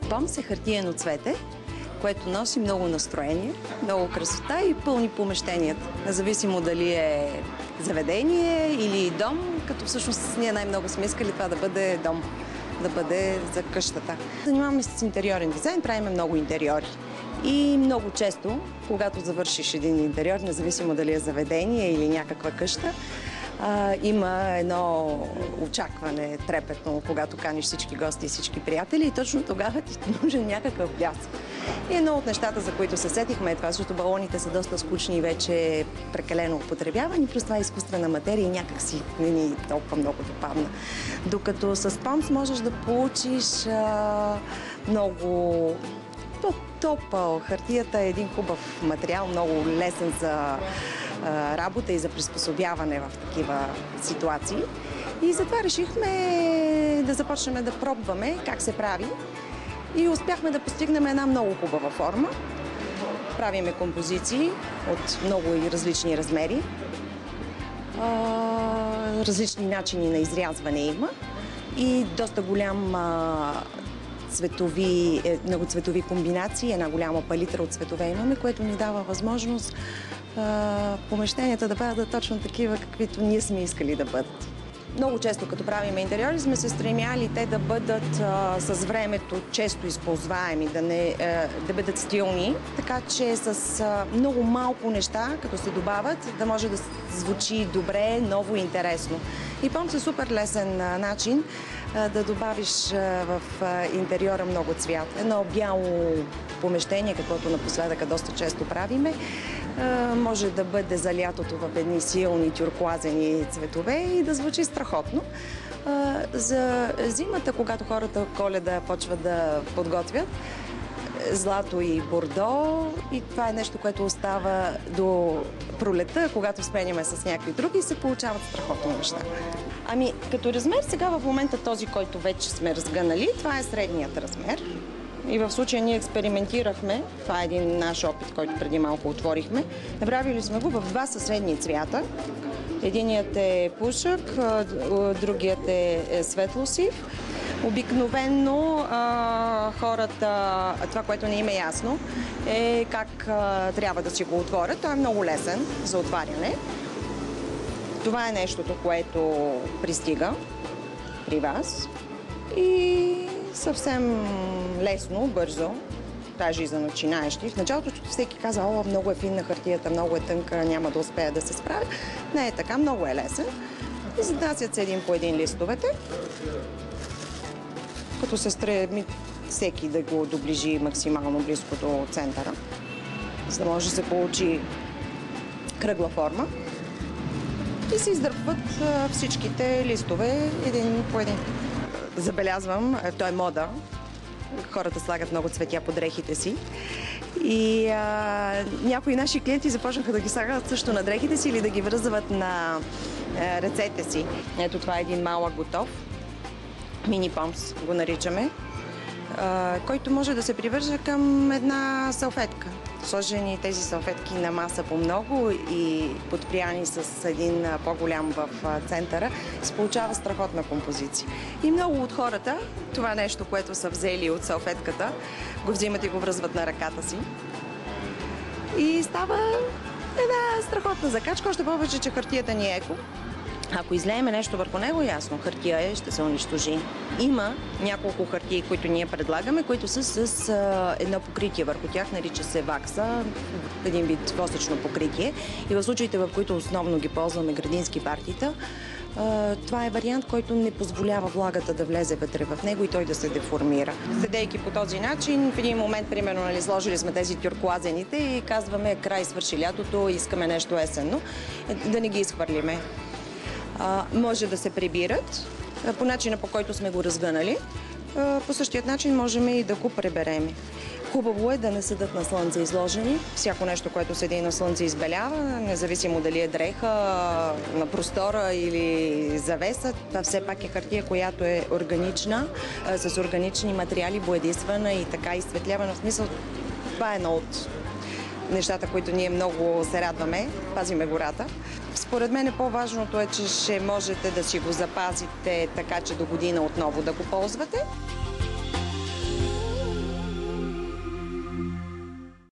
Помс е хартиено цвете, което носи много настроение, много красота и пълни помещенията. Независимо дали е заведение или дом, като всъщност ние най-много сме искали това да бъде дом, да бъде за къщата. Занимаваме се с интериорен дизайн, правим много интериори. И много често, когато завършиш един интериор, независимо дали е заведение или някаква къща, има едно очакване трепетно, когато каниш всички гости и всички приятели и точно тогава ти нужен някакъв блясък. И едно от нещата, за които се сетихме е това, защото балоните са доста скучни и вече прекалено употребявани, плюс това е изкуствена материя и някак си не ни толкова много допадна. Докато с Помс можеш да получиш много топъл. Хартията е един хубав материал, много лесен за работа и за приспособяване в такива ситуации. И затова решихме да започнем да пробваме как се прави и успяхме да постигнем една много хубава форма. Правиме композиции от много и различни размери. Различни начини на изрязване има и доста голям многоцветови комбинации, една голяма палитра от цветове имаме, което ни дава възможност помещенията да бъдат точно такива, каквито ние сме искали да бъдат. Много често, като правим интериори, сме се стремяли те да бъдат с времето често използваеми, да бъдат стилни, така че с много малко неща, като се добавят, да може да звучи добре, ново и интересно. И Помс е супер лесен начин да добавиш в интериора много цвят. Едно бяло помещение, каквото напоследък доста често правиме, може да бъде за лятото в едни силни тюркоазени цветове и да звучи страхотно. За зимата, когато хората Коледа почват да подготвят, злато и бордо, и това е нещо, което остава до пролета, когато сменяме с някакви други, се получават страхотни неща. Ами, като размер, сега в момента този, който вече сме разгънали, това е средният размер. И в случая ние експериментирахме, това е един наш опит, който преди малко отворихме. Направили сме го в два със средни цвята. Единият е пушък, другият е светло-сив. Обикновено хората, това, което не им е ясно, е как трябва да си го отворят. Той е много лесен за отваряне. Това е нещото, което пристига при вас. И съвсем лесно, бързо, даже и за начинаещи. В началото всеки каза, о, много е финна хартията, много е тънка, няма да успея да се справя. Не е така, много е лесен. Изнасят се един по един листовете, като се стреми всеки да го доближи максимално близко до центъра, за да може да се получи кръгла форма. И се издърпват всичките листове един по един. Забелязвам, то е мода. Хората слагат много цветя под дрехите си. И някои наши клиенти започнаха да ги слагат също на дрехите си или да ги връзват на ръцете си. Ето това е един малък готов. Мини Помс го наричаме, който може да се привържа към една салфетка. Сложени тези салфетки на маса по много и подприяни с един по-голям в центъра, се получава страхотна композиция. И много от хората, това нещо, което са взели от салфетката, го взимат и го връзват на ръката си. И става една страхотна закачка, още повече, че хартията ни е еко. Ако излееме нещо върху него, ясно, хартия е, ще се унищожи. Има няколко хартии, които ние предлагаме, които са с едно покритие върху тях, нарича се вакса, един вид восъчно покритие. И в случаите, в които основно ги ползваме градински партита, това е вариант, който не позволява влагата да влезе вътре в него и той да се деформира. Седейки по този начин, в един момент, примерно, сложили сме тези тюркоазените и казваме, край, свърши лятото, искаме нещо есенно, да не ги изхвърлиме. Може да се прибират по начина, по който сме го разгънали. По същия начин можем и да го пребереме. Хубаво е да не седат на слънце изложени. Всяко нещо, което седи на слънце, избелява, независимо дали е дреха, на простора или завеса. Това все пак е хартия, която е органична, с органични материали, боядисвана и така изсветлявана. В смисъл, това е едно от нещата, които ние много се радваме. Пазиме гората. Според мен по-важното е, че ще можете да си го запазите така, че до година отново да го ползвате.